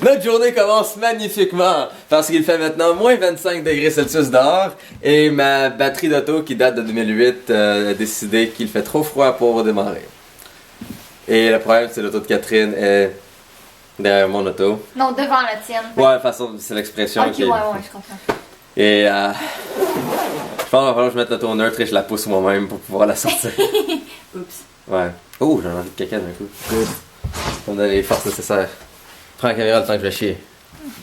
Notre journée commence magnifiquement parce qu'il fait maintenant moins 25 degrés Celsius dehors et ma batterie d'auto qui date de 2008 a décidé qu'il fait trop froid pour démarrer. Et le problème c'est l'auto de Catherine est derrière mon auto. Non, devant la tienne. Ouais, de toute façon c'est l'expression Ok, ouais, je comprends. Et je pense qu'il va falloir que je mette l'auto en neutre et je la pousse moi-même pour pouvoir la sortir. Oups. Ouais. Oh, j'ai envie de caca d'un coup. Good. Ça me donne les forces nécessaires. Prends la caméra le temps que je vais chier.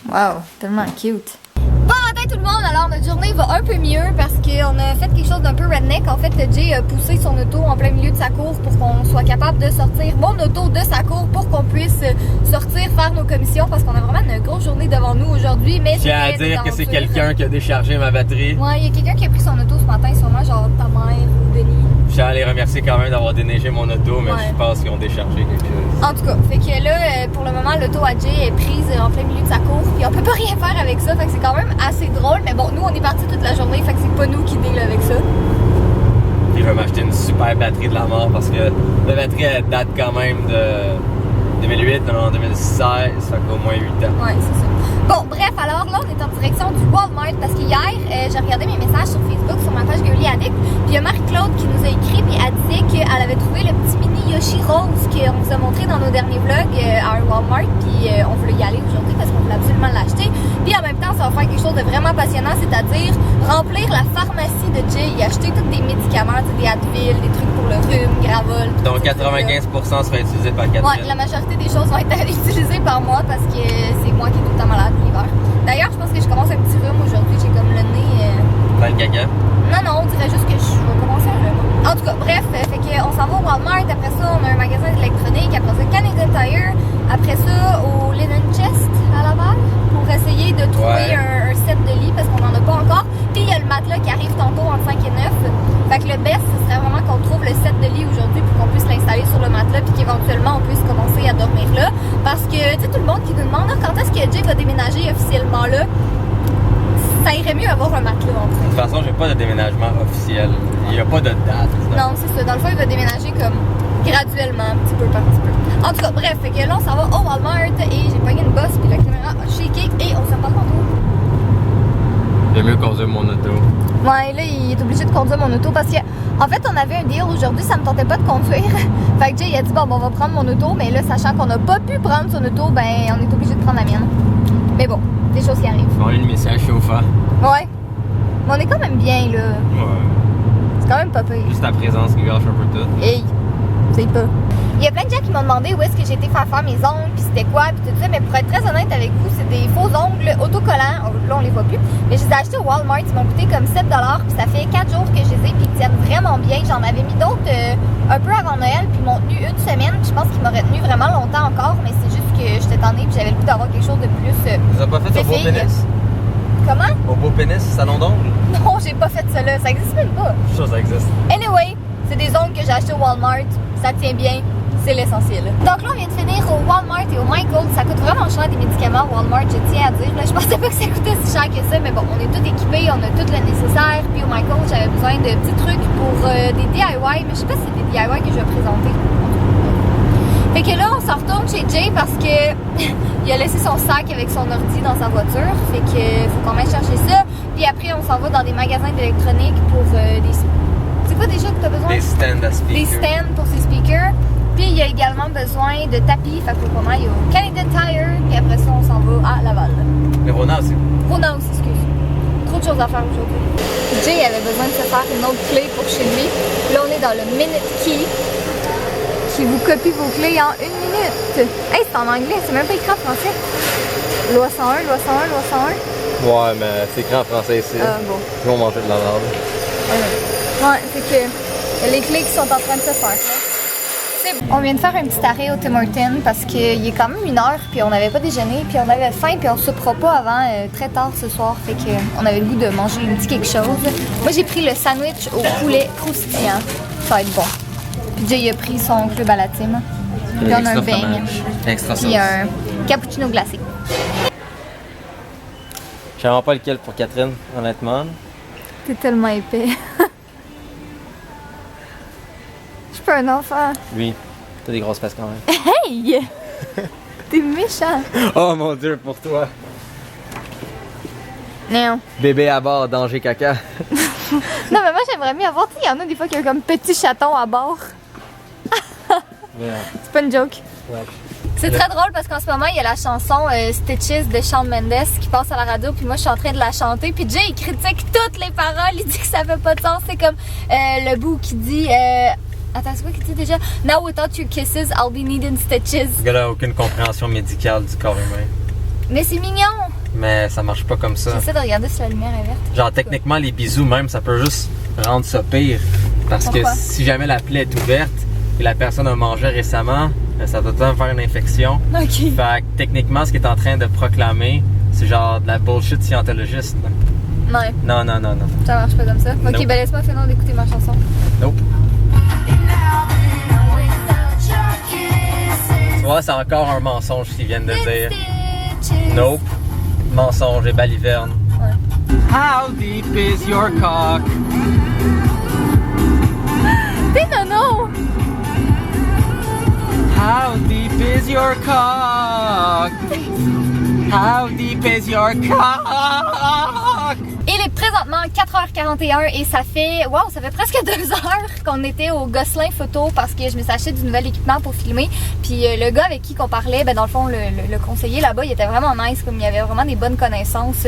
Wow, tellement cute. Bon matin tout le monde, alors notre journée va un peu mieux parce qu'on a fait quelque chose d'un peu redneck. En fait, Jay a poussé son auto en plein milieu de sa cour pour qu'on soit capable de sortir mon auto de sa cour pour qu'on puisse sortir, faire nos commissions parce qu'on a vraiment une grosse journée devant nous aujourd'hui. Mais j'ai à dire que c'est quelqu'un qui a déchargé ma batterie. Ouais, il y a quelqu'un qui a pris son auto ce matin, sûrement genre ta mère ou Denis. Je tiens à les remercier quand même d'avoir déneigé mon auto, mais je pense qu'ils ont déchargé quelque chose. En tout cas, fait que là, pour le moment, l'auto à Jay est prise en plein milieu de sa cour, puis on peut pas rien faire avec ça, fait que c'est quand même assez drôle, mais bon, nous on est partis toute la journée, fait que c'est pas nous qui deal avec ça. Puis je vais m'acheter une super batterie de la mort parce que la batterie elle date quand même de 2008, on est en 2016, ça fait au moins 8 ans. Ouais, c'est ça. Bon, bref, alors là, on est en direction du Walmart parce qu'hier, j'ai regardé mes messages sur Facebook, sur ma page Girly Addict, puis il y a Marie-Claude qui nous a écrit, puis elle disait qu'elle avait trouvé le petit mini Yoshi rose qu'on vous a montré dans nos derniers vlogs à un Walmart, puis on voulait y aller aujourd'hui parce qu'on voulait absolument l'acheter. Puis en même temps, ça va faire quelque chose de vraiment passionnant, c'est-à-dire remplir la pharmacie de Jay, y acheter tous des médicaments, des Advil, des trucs pour le rhume, Gravol. Donc 95% sera utilisé par Catherine. Ouais, la majorité des choses vont être utilisées par moi parce que c'est moi qui est tout le temps malade l'hiver. D'ailleurs, je pense que je commence un petit rhume aujourd'hui, j'ai comme le nez... Dans le caca? Non, on dirait juste que je vais commencer un rhume. En tout cas, bref, fait qu'on s'en va au Walmart, après ça, on a un magasin d'électronique, après ça, Canadian Tire, après ça, au Linen Chest à Laval, pour essayer de trouver un set de lit parce qu'on n'en a pas encore. Puis il y a le matelas qui arrive tantôt en 5 et 9. Fait que le best, ce serait vraiment qu'on trouve le set de lit aujourd'hui pour qu'on puisse l'installer sur le matelas puis qu'éventuellement on puisse commencer à dormir là. Parce que, tu sais, tout le monde qui nous demande quand est-ce que Jay va déménager officiellement là, ça irait mieux avoir un matelas en fait. De toute façon, j'ai pas de déménagement officiel. Il n'y a pas de date. Non, c'est ça. Dans le fond, il va déménager comme graduellement, petit peu par petit peu. En tout cas, bref, fait que là, on s'en va au Walmart et j'ai pogné une bosse puis la caméra a shaké et on s'en parle tantôt. J'aime mieux conduire mon auto. Ouais, là, il est obligé de conduire mon auto parce que, en fait, on avait un deal aujourd'hui, ça me tentait pas de conduire. Fait que Jay, il a dit, bon, on va prendre mon auto, mais là, sachant qu'on n'a pas pu prendre son auto, ben, on est obligé de prendre la mienne. Mais bon, des choses qui arrivent. On a une message chauffant. Ouais. Mais on est quand même bien, là. Ouais. C'est quand même pas pire. Juste ta présence qui gâche un peu tout. Hey, c'est pas. Il y a plein de gens qui m'ont demandé où est-ce que j'ai été faire mes ongles, puis c'était quoi, puis tout ça. Mais pour être très honnête avec vous, c'est des faux ongles autocollants. Oh, là, on les voit plus. Mais je les ai achetés au Walmart. Ils m'ont coûté comme 7$. Puis ça fait 4 jours que je les ai, puis ils tiennent vraiment bien. J'en avais mis d'autres un peu avant Noël, puis ils m'ont tenu une semaine. Puis je pense qu'ils m'auraient tenu vraiment longtemps encore. Mais c'est juste que j'étais tannée, puis j'avais le goût d'avoir quelque chose de plus. Tu as pas fait au beau pénis? Comment? Au beau pénis, salon d'ongles? Non, j'ai pas fait ça là. Ça existe même pas. Je suis sûr que ça existe. Anyway, c'est des ongles que j'ai achetés au Walmart. Ça tient bien. C'est l'essentiel. Donc là, on vient de finir au Walmart et au Michaels. Ça coûte vraiment cher des médicaments au Walmart, je tiens à dire. Là, je pensais pas que ça coûtait si cher que ça, mais bon, on est tous équipés, on a tout le nécessaire. Puis au Michaels, j'avais besoin de petits trucs pour des DIY, mais je sais pas si c'est des DIY que je vais présenter. Fait que là, on s'en retourne chez Jay parce que il a laissé son sac avec son ordi dans sa voiture. Fait que faut quand même chercher ça. Puis après, on s'en va dans des magasins d'électronique pour des... C'est quoi déjà que tu as besoin? Des stands à speakers. Des stands pour ses speakers. Puis il y a également besoin de tapis, fait que pour moi il y a au Canadian Tire, puis après ça on s'en va à Laval. Mais Rona aussi. Rona aussi, excuse. Trop de choses à faire aujourd'hui. Jay avait besoin de se faire une autre clé pour chez lui. Là on est dans le Minute Key, qui vous copie vos clés en 1 minute. Hey, c'est en anglais, c'est même pas écrit en français. Loi 101, loi 101, loi 101. Ouais, mais c'est écrit en français ici. Bon. Ils vont manger de la merde. Ouais, c'est que y a les clés qui sont en train de se faire. Là. On vient de faire un petit arrêt au Tim Hortons parce qu'il est quand même 1h puis on n'avait pas déjeuné puis on avait faim puis on se soupera pas avant très tard ce soir, fait qu'on avait le goût de manger un petit quelque chose. Moi j'ai pris le sandwich au poulet croustillant, ça va être bon. Puis Jay a pris son club à la team. Puis on a un beigne. Extra sauce. Puis un cappuccino glacé. Je sais vraiment pas lequel pour Catherine, honnêtement. T'es tellement épais. Je suis pas un enfant. Lui, t'as des grosses fesses quand même. Hey! T'es méchant. Oh mon dieu, pour toi. Non. Bébé à bord, danger caca. Non, mais moi j'aimerais mieux avoir. Tu sais, il y en a des fois qui ont comme petit chaton à bord. C'est pas une joke. Ouais. C'est très drôle parce qu'en ce moment il y a la chanson Stitches de Shawn Mendes qui passe à la radio, puis moi je suis en train de la chanter, puis Jay il critique toutes les paroles, il dit que ça fait pas de sens. C'est comme le bout qui dit attends, c'est quoi qu'il dit déjà? Now without your kisses, I'll be needing stitches. Le gars n'a aucune compréhension médicale du corps humain. Mais c'est mignon! Mais ça marche pas comme ça. J'essaie de regarder si la lumière est verte. Genre, techniquement, les bisous même, ça peut juste rendre ça pire. Parce Pourquoi? que si jamais la plaie est ouverte et la personne a mangé récemment, ça doit faire une infection. Ok. Fait que techniquement, ce qu'il est en train de proclamer, c'est genre de la bullshit scientologiste. Ouais, Non, non, non, non. ça marche pas comme ça. Ok, Nope. ben laisse-moi finir d'écouter ma chanson. Nope. Tu vois, c'est encore un mensonge qu'ils viennent de dire. Stitches. Nope. Mensonge et baliverne. Ouais. How deep is your cock? T'es nono! How deep is your cock? How deep is your cock? Il est présentement 4h41 et ça fait presque 2 heures qu'on était au Gosselin Photo parce que je me suis acheté du nouvel équipement pour filmer. Puis le gars avec qui qu'on parlait, ben dans le fond le conseiller là-bas, il était vraiment nice, comme il avait vraiment des bonnes connaissances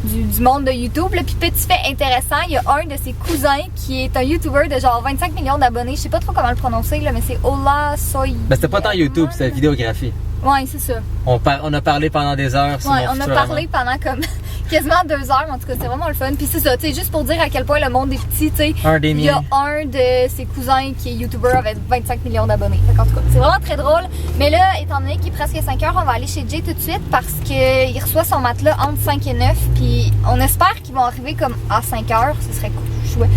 du monde de YouTube. Là. Puis petit fait intéressant, il y a un de ses cousins qui est un YouTuber de genre 25 millions d'abonnés. Je sais pas trop comment le prononcer là, mais c'est Ola Soy. Ben c'était pas tant YouTube, c'était la vidéographie. Ouais, c'est ça. On a parlé pendant des heures. c'est Ouais, mon on a futur parlé pendant comme quasiment 2 heures, mais en tout cas, c'était vraiment le fun. Puis c'est ça, tu sais, juste pour dire à quel point le monde est petit, tu sais. Un des Il y a miens. un de ses cousins qui est YouTuber avec 25 millions d'abonnés. Fait qu'en tout cas, c'est vraiment très drôle. Mais là, étant donné qu'il est presque 5 heures, on va aller chez Jay tout de suite parce qu'il reçoit son matelas entre 5 et 9. Puis on espère qu'ils vont arriver comme à 5 heures. Ce serait chouette.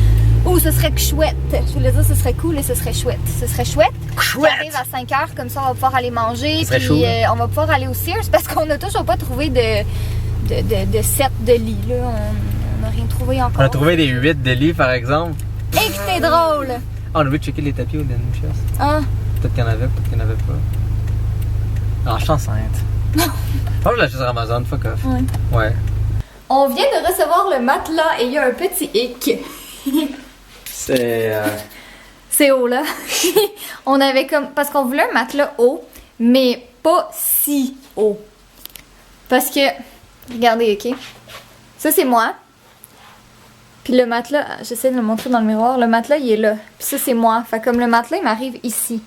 Ou ce serait chouette. Je voulais dire ce serait cool et ce serait chouette. Ce serait chouette. Chouette! Qui arrive à 5 heures, comme ça on va pouvoir aller manger. Ce serait Puis chaud. on va pouvoir aller au Sears parce qu'on n'a toujours pas trouvé de set de lit. Là. On n'a rien trouvé encore. On a trouvé des 8 de lit par exemple. Et que c'est drôle! Ah, on a oublié de checker les tapis au dernier chasse. Hein? Peut-être qu'il y en avait, peut-être qu'il n'y en avait pas. Ah, je suis enceinte. Oh, je l'achète sur Amazon, fuck off. Ouais. Ouais. On vient de recevoir le matelas et il y a un petit hic. C'est. C'est haut là. On avait comme. Parce qu'on voulait un matelas haut, mais pas si haut. Parce que. Regardez, ok? Ça c'est moi. Puis le matelas, j'essaie de le montrer dans le miroir. Le matelas il est là. Puis ça c'est moi. Fait comme le matelas il m'arrive ici.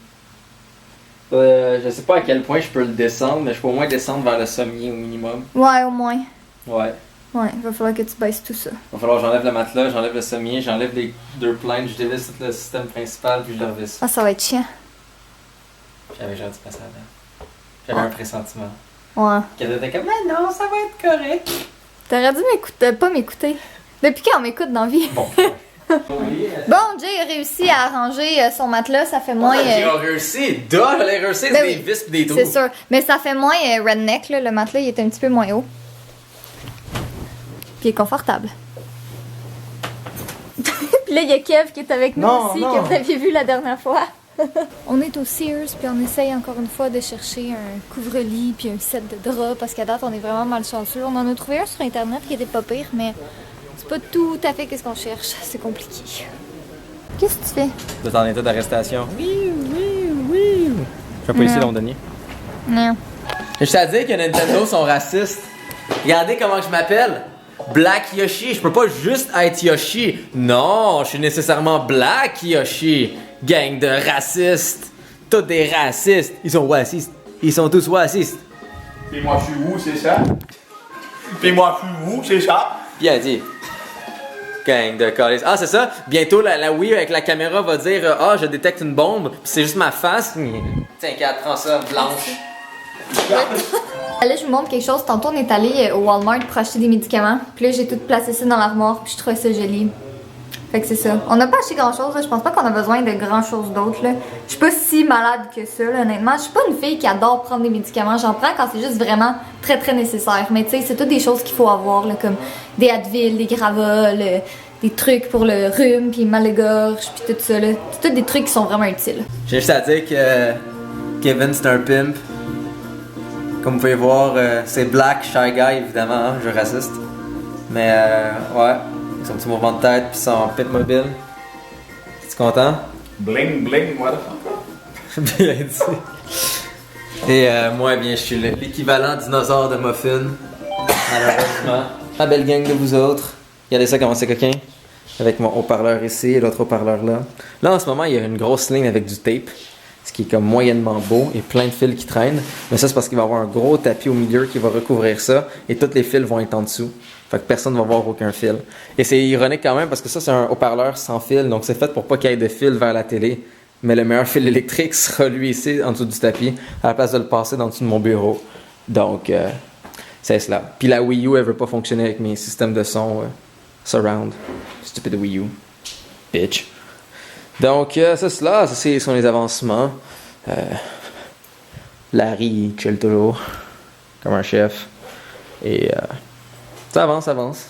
Je sais pas à quel point je peux le descendre, mais je peux au moins descendre vers le sommier au minimum. Ouais, au moins. Ouais. Ouais, il va falloir que tu baisses tout ça. Il va falloir que j'enlève le matelas, j'enlève le sommier, j'enlève les 2 plaintes, je dévisse tout le système principal, puis je le revisse. Ah, ça va être chiant. J'avais déjà dû passer avant. J'avais un pressentiment. Ouais. Qu'elle était comme, mais non, ça va être correct. T'aurais dû pas m'écouter. Depuis quand on m'écoute dans la vie? Bon. Bon, Jay a réussi à arranger son matelas, ça fait moins. J'ai réussi, j'allais réussir Ben des oui, vis pis des trous. c'est sûr. Mais ça fait moins redneck, là. Le matelas il est un petit peu moins haut. Puis il est confortable. Puis là, il y a Kev qui est avec nous Non, aussi, non. que vous aviez vu la dernière fois. On est au Sears, puis on essaye encore une fois de chercher un couvre-lit puis un set de draps, parce qu'à date, on est vraiment malchanceux. On en a trouvé un sur Internet qui était pas pire, mais c'est pas tout à fait ce qu'on cherche. C'est compliqué. Qu'est-ce que tu fais? Vous êtes en état d'arrestation. Oui. Je vais pas ici, Non. londonien. Non. Je tiens à dire que Nintendo sont racistes. Regardez comment je m'appelle. Black Yoshi. Je peux pas juste être Yoshi. Non, je suis nécessairement Black Yoshi. Gang de racistes. Tous des racistes. Ils sont racistes. Ils sont tous racistes. Puis moi je suis où, c'est ça? Puis moi je suis où, c'est ça? Bien dit. Gang de colis. Ah, c'est ça. Bientôt, la Wii avec la caméra va dire ah, je détecte une bombe. Puis c'est juste ma face. Tiens, Kat, prends ça, blanche. Là, je vous montre quelque chose. Tantôt, on est allé au Walmart pour acheter des médicaments. Puis là, j'ai tout placé ça dans l'armoire. Puis je trouvais ça joli. Fait que c'est ça. On n'a pas acheté grand chose. Là. Je pense pas qu'on a besoin de grand chose d'autre. Là. Je suis pas si malade que ça, là, honnêtement. Je suis pas une fille qui adore prendre des médicaments. J'en prends quand c'est juste vraiment très très nécessaire. Mais tu sais, c'est toutes des choses qu'il faut avoir. Là, comme des Advil, des Gravol, des trucs pour le rhume, puis mal de gorge, puis tout ça. C'est tous des trucs qui sont vraiment utiles. J'ai juste à dire que Kevin, c'est un pimp. Comme vous pouvez voir, c'est Black Shy Guy, évidemment, hein, je raciste. Mais ouais, son petit mouvement de tête puis son pit mobile. Es-tu content? Bling bling, motherfucker. Bien dit. Et moi, eh bien, je suis l'équivalent dinosaure de Muffin. Malheureusement. La belle gang de vous autres. Regardez ça comment c'est coquin. Avec mon haut-parleur ici et l'autre haut-parleur là. Là, en ce moment, il y a une grosse ligne avec du tape. Ce qui est comme moyennement beau et plein de fils qui traînent. Mais ça, c'est parce qu'il va y avoir un gros tapis au milieu qui va recouvrir ça. Et tous les fils vont être en dessous. Fait que personne ne va voir aucun fil. Et c'est ironique quand même parce que ça, c'est un haut-parleur sans fil. Donc, c'est fait pour pas qu'il y ait de fil vers la télé. Mais le meilleur fil électrique sera lui ici, en dessous du tapis, à la place de le passer dans dessous de mon bureau. Donc, c'est cela. Puis la Wii U, elle veut pas fonctionner avec mes systèmes de son surround. Stupide Wii U. Bitch. Donc, c'est cela. Ce sont les avancements. Larry, il chill toujours. Comme un chef. Et ça avance.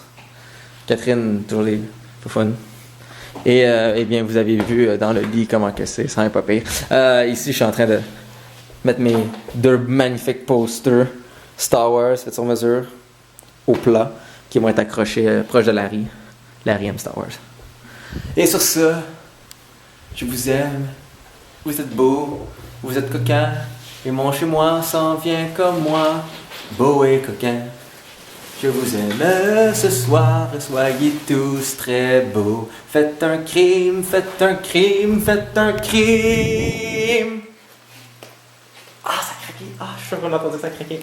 Catherine, toujours les fun. Et eh bien, vous avez vu dans le lit comment que c'est, ça n'est pas pire. Ici, je suis en train de mettre mes 2 magnifiques posters Star Wars faits sur mesure au plat qui vont être accrochés proche de Larry. Larry aime Star Wars. Et sur ça, je vous aime. Vous êtes beau, vous êtes coquin. Et mon chez moi s'en vient comme moi, beau et coquin. Je vous aime ce soir, soyez tous très beaux. Faites un crime, faites un crime, faites un crime. Ah, ça a craqué. Ah, je suis sûr qu'on a entendu ça craquer.